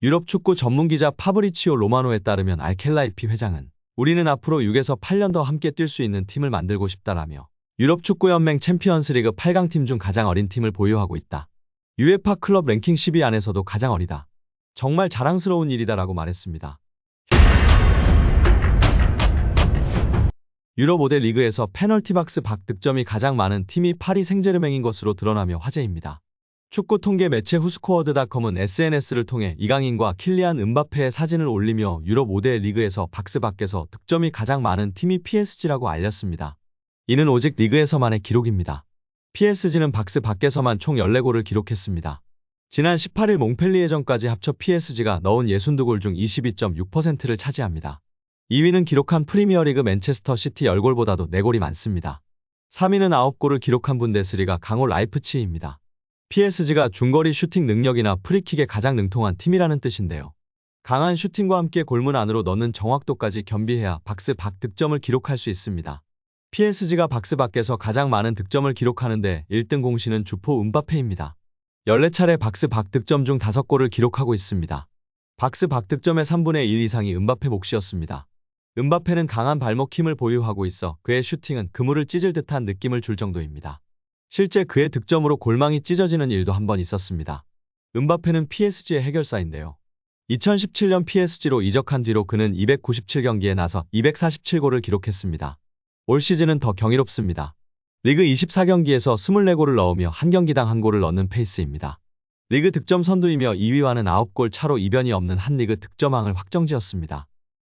유럽 축구 전문 기자 파브리치오 로마노에 따르면 알켈라이피 회장은 우리는 앞으로 6에서 8년 더 함께 뛸 수 있는 팀을 만들고 싶다라며 유럽 축구연맹 챔피언스리그 8강팀 중 가장 어린 팀을 보유하고 있다. UEFA 클럽 랭킹 10위 안에서도 가장 어리다. 정말 자랑스러운 일이다라고 말했습니다. 유럽 5대 리그에서 페널티 박스 밖 득점이 가장 많은 팀이 파리 생제르맹인 것으로 드러나며 화제입니다. 축구 통계 매체 후스코어드닷컴은 SNS를 통해 이강인과 킬리안 은바페의 사진을 올리며 유럽 5대 리그에서 박스 밖에서 득점이 가장 많은 팀이 PSG라고 알렸습니다. 이는 오직 리그에서만의 기록입니다. PSG는 박스 밖에서만 총 14골을 기록했습니다. 지난 18일 몽펠리에전까지 합쳐 PSG가 넣은 62골 중 22.6%를 차지합니다. 2위는 기록한 프리미어리그 맨체스터 시티 10골보다도 4골이 많습니다. 3위는 9골을 기록한 분데스리가 강호 라이프치히입니다. PSG가 중거리 슈팅 능력이나 프리킥에 가장 능통한 팀이라는 뜻인데요. 강한 슈팅과 함께 골문 안으로 넣는 정확도까지 겸비해야 박스 밖 득점을 기록할 수 있습니다. PSG가 박스 밖에서 가장 많은 득점을 기록하는데 1등 공신은 주포 은바페입니다. 14차례 박스 밖 득점 중 5골을 기록하고 있습니다. 박스 밖 득점의 3분의 1 이상이 은바페 몫이었습니다. 은바페는 강한 발목 힘을 보유하고 있어 그의 슈팅은 그물을 찢을 듯한 느낌을 줄 정도입니다. 실제 그의 득점으로 골망이 찢어지는 일도 한 번 있었습니다. 은바페는 PSG의 해결사인데요. 2017년 PSG로 이적한 뒤로 그는 297경기에 나서 247골을 기록했습니다. 올 시즌은 더 경이롭습니다. 리그 24경기에서 24골을 넣으며 한 경기당 한 골을 넣는 페이스입니다. 리그 득점 선두이며 2위와는 9골 차로 이변이 없는 한 리그 득점왕을 확정지었습니다.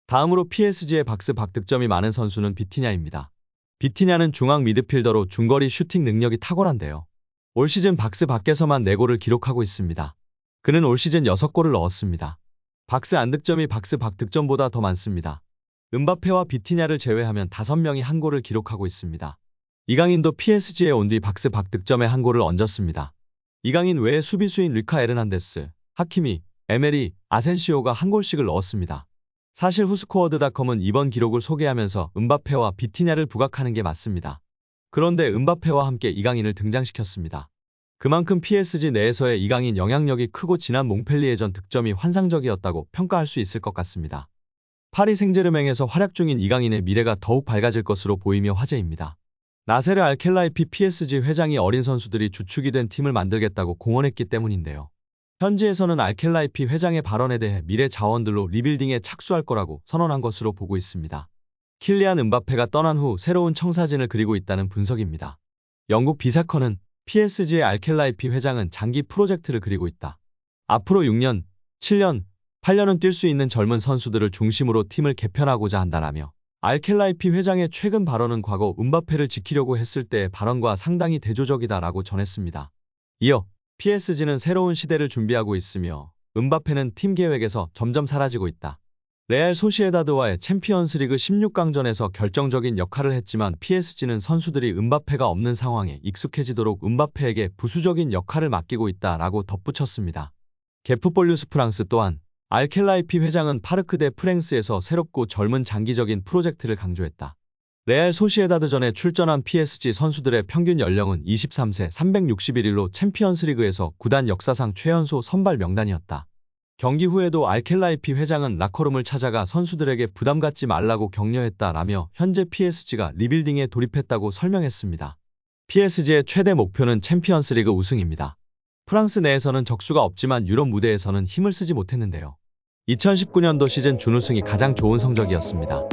다음으로 PSG의 박스 밖 득점이 많은 선수는 비티냐입니다. 비티냐는 중앙 미드필더로 중거리 슈팅 능력이 탁월한데요. 올 시즌 박스 밖에서만 4골을 기록하고 있습니다. 그는 올 시즌 6골을 넣었습니다. 박스 안 득점이 박스 밖 득점보다 더 많습니다. 은바페와 비티냐를 제외하면 5명이 한 골을 기록하고 있습니다. 이강인도 PSG에 온 뒤 박스 밖 득점에 한 골을 얹었습니다. 이강인 외에 수비수인 리카 에르난데스, 하키미, 에메리, 아센시오가 한 골씩을 넣었습니다. 사실 후스코어드닷컴은 이번 기록을 소개하면서 은바페와 비티냐를 부각하는 게 맞습니다. 그런데 은바페와 함께 이강인을 등장시켰습니다. 그만큼 PSG 내에서의 이강인 영향력이 크고 지난 몽펠리에전 득점이 환상적이었다고 평가할 수 있을 것 같습니다. 파리 생제르맹에서 활약 중인 이강인의 미래가 더욱 밝아질 것으로 보이며 화제입니다. 나세르 알켈라이피 PSG 회장이 어린 선수들이 주축이 된 팀을 만들겠다고 공언했기 때문인데요. 현지에서는 알켈라이피 회장의 발언에 대해 미래 자원들로 리빌딩에 착수할 거라고 선언한 것으로 보고 있습니다. 킬리안 은바페가 떠난 후 새로운 청사진을 그리고 있다는 분석입니다. 영국 비사컨은 PSG의 알켈라이피 회장은 장기 프로젝트를 그리고 있다. 앞으로 6년, 7년, 8년은 뛸 수 있는 젊은 선수들을 중심으로 팀을 개편하고자 한다라며 알켈라이피 회장의 최근 발언은 과거 은바페를 지키려고 했을 때의 발언과 상당히 대조적이다라고 전했습니다. 이어 PSG는 새로운 시대를 준비하고 있으며 은바페는 팀 계획에서 점점 사라지고 있다. 레알 소시에다드와의 챔피언스리그 16강전에서 결정적인 역할을 했지만 PSG는 선수들이 은바페가 없는 상황에 익숙해지도록 은바페에게 부수적인 역할을 맡기고 있다라고 덧붙였습니다. 게프폴뉴스 프랑스 또한 알켈라이피 회장은 파르크 데 프랭스에서 새롭고 젊은 장기적인 프로젝트를 강조했다. 레알 소시에다드전에 출전한 PSG 선수들의 평균 연령은 23세 361일로 챔피언스리그에서 구단 역사상 최연소 선발 명단이었다. 경기 후에도 알켈라이피 회장은 라커룸을 찾아가 선수들에게 부담 갖지 말라고 격려했다라며 현재 PSG가 리빌딩에 돌입했다고 설명했습니다. PSG의 최대 목표는 챔피언스리그 우승입니다. 프랑스 내에서는 적수가 없지만 유럽 무대에서는 힘을 쓰지 못했는데요. 2019년도 시즌 준우승이 가장 좋은 성적이었습니다.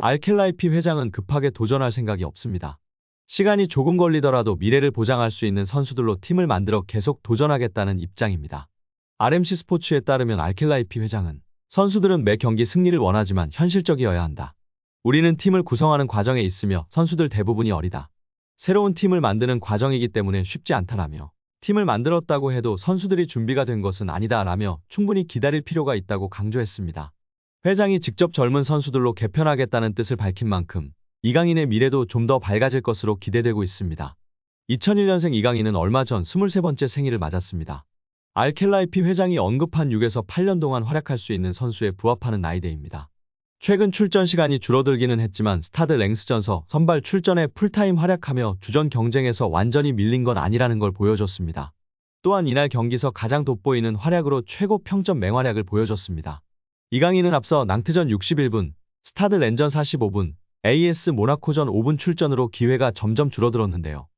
알켈라이피 회장은 급하게 도전할 생각이 없습니다. 시간이 조금 걸리더라도 미래를 보장할 수 있는 선수들로 팀을 만들어 계속 도전하겠다는 입장입니다. RMC 스포츠에 따르면 알켈라이피 회장은 선수들은 매 경기 승리를 원하지만 현실적이어야 한다. 우리는 팀을 구성하는 과정에 있으며 선수들 대부분이 어리다. 새로운 팀을 만드는 과정이기 때문에 쉽지 않다라며 팀을 만들었다고 해도 선수들이 준비가 된 것은 아니다라며 충분히 기다릴 필요가 있다고 강조했습니다. 회장이 직접 젊은 선수들로 개편하겠다는 뜻을 밝힌 만큼 이강인의 미래도 좀 더 밝아질 것으로 기대되고 있습니다. 2001년생 이강인은 얼마 전 23번째 생일을 맞았습니다. 알켈라이피 회장이 언급한 6에서 8년 동안 활약할 수 있는 선수에 부합하는 나이대입니다. 최근 출전 시간이 줄어들기는 했지만 스타드 랭스전서 선발 출전에 풀타임 활약하며 주전 경쟁에서 완전히 밀린 건 아니라는 걸 보여줬습니다. 또한 이날 경기에서 가장 돋보이는 활약으로 최고 평점 맹활약을 보여줬습니다. 이강인은 앞서 낭트전 61분, 스타드 랜전 45분, AS 모나코전 5분 출전으로 기회가 점점 줄어들었는데요.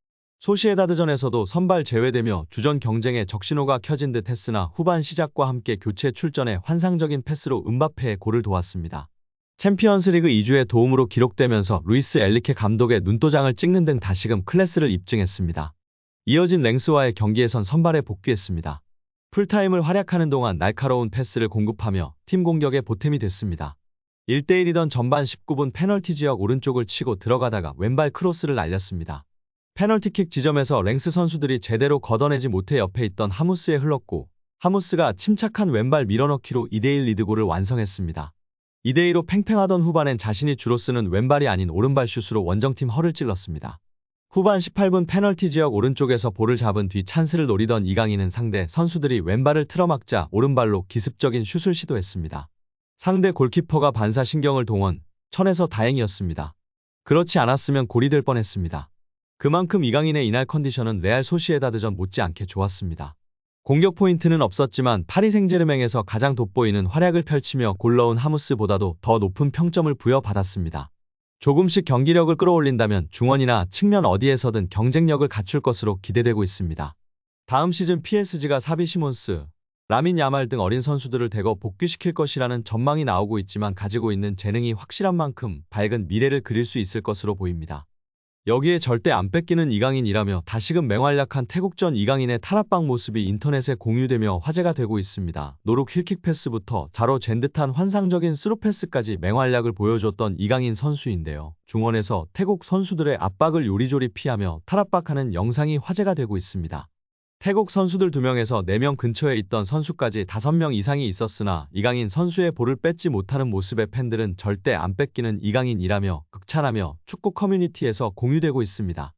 소시에다드전에서도 선발 제외되며 주전 경쟁에 적신호가 켜진 듯 했으나 후반 시작과 함께 교체 출전해 환상적인 패스로 음바페의 골을 도왔습니다. 챔피언스리그 2주의 도움으로 기록되면서 루이스 엘리케 감독의 눈도장을 찍는 등 다시금 클래스를 입증했습니다. 이어진 랭스와의 경기에선 선발에 복귀했습니다. 풀타임을 활약하는 동안 날카로운 패스를 공급하며 팀 공격의 보탬이 됐습니다. 1대1이던 전반 19분 페널티 지역 오른쪽을 치고 들어가다가 왼발 크로스를 날렸습니다. 페널티킥 지점에서 랭스 선수들이 제대로 걷어내지 못해 옆에 있던 하무스에 흘렀고 하무스가 침착한 왼발 밀어넣기로 2대1 리드골을 완성했습니다. 2대2로 팽팽하던 후반엔 자신이 주로 쓰는 왼발이 아닌 오른발 슛으로 원정팀 허를 찔렀습니다. 후반 18분 페널티 지역 오른쪽에서 볼을 잡은 뒤 찬스를 노리던 이강인은 상대 선수들이 왼발을 틀어막자 오른발로 기습적인 슛을 시도했습니다. 상대 골키퍼가 반사신경을 동원, 쳐내서 다행이었습니다. 그렇지 않았으면 골이 될 뻔했습니다. 그만큼 이강인의 이날 컨디션은 레알 소시에다드전 못지않게 좋았습니다. 공격 포인트는 없었지만 파리 생제르맹에서 가장 돋보이는 활약을 펼치며 골 넣은 하무스보다도 더 높은 평점을 부여받았습니다. 조금씩 경기력을 끌어올린다면 중원이나 측면 어디에서든 경쟁력을 갖출 것으로 기대되고 있습니다. 다음 시즌 PSG가 사비 시몬스, 라민 야말 등 어린 선수들을 대거 복귀시킬 것이라는 전망이 나오고 있지만 가지고 있는 재능이 확실한 만큼 밝은 미래를 그릴 수 있을 것으로 보입니다. 여기에 절대 안 뺏기는 이강인이라며 다시금 맹활약한 태국전 이강인의 탈압박 모습이 인터넷에 공유되며 화제가 되고 있습니다. 노룩 힐킥 패스부터 자로 잰 듯한 환상적인 스루 패스까지 맹활약을 보여줬던 이강인 선수인데요. 중원에서 태국 선수들의 압박을 요리조리 피하며 탈압박하는 영상이 화제가 되고 있습니다. 태국 선수들 2명에서 4명 근처에 있던 선수까지 5명 이상이 있었으나 이강인 선수의 볼을 뺏지 못하는 모습에 팬들은 절대 안 뺏기는 이강인이라며 극찬하며 축구 커뮤니티에서 공유되고 있습니다.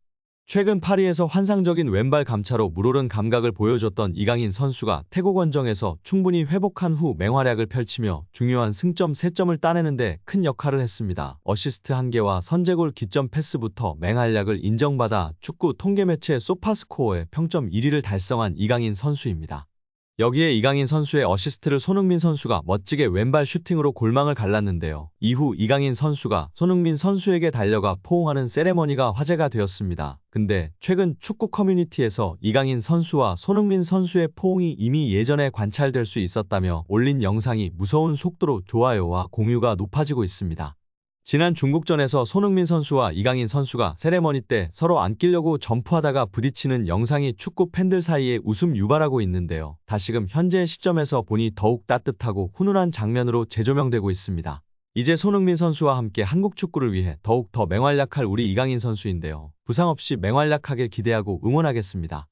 최근 파리에서 환상적인 왼발 감차로 물오른 감각을 보여줬던 이강인 선수가 태국 원정에서 충분히 회복한 후 맹활약을 펼치며 중요한 승점 3점을 따내는데 큰 역할을 했습니다. 어시스트 1개와 선제골 기점 패스부터 맹활약을 인정받아 축구 통계 매체 소파스코어의 평점 1위를 달성한 이강인 선수입니다. 여기에 이강인 선수의 어시스트를 손흥민 선수가 멋지게 왼발 슈팅으로 골망을 갈랐는데요. 이후 이강인 선수가 손흥민 선수에게 달려가 포옹하는 세레머니가 화제가 되었습니다. 근데 최근 축구 커뮤니티에서 이강인 선수와 손흥민 선수의 포옹이 이미 예전에 관찰될 수 있었다며 올린 영상이 무서운 속도로 좋아요와 공유가 높아지고 있습니다. 지난 중국전에서 손흥민 선수와 이강인 선수가 세레머니 때 서로 안기려고 점프하다가 부딪히는 영상이 축구 팬들 사이에 웃음 유발하고 있는데요. 다시금 현재 시점에서 보니 더욱 따뜻하고 훈훈한 장면으로 재조명되고 있습니다. 이제 손흥민 선수와 함께 한국 축구를 위해 더욱 더 맹활약할 우리 이강인 선수인데요. 부상 없이 맹활약하길 기대하고 응원하겠습니다.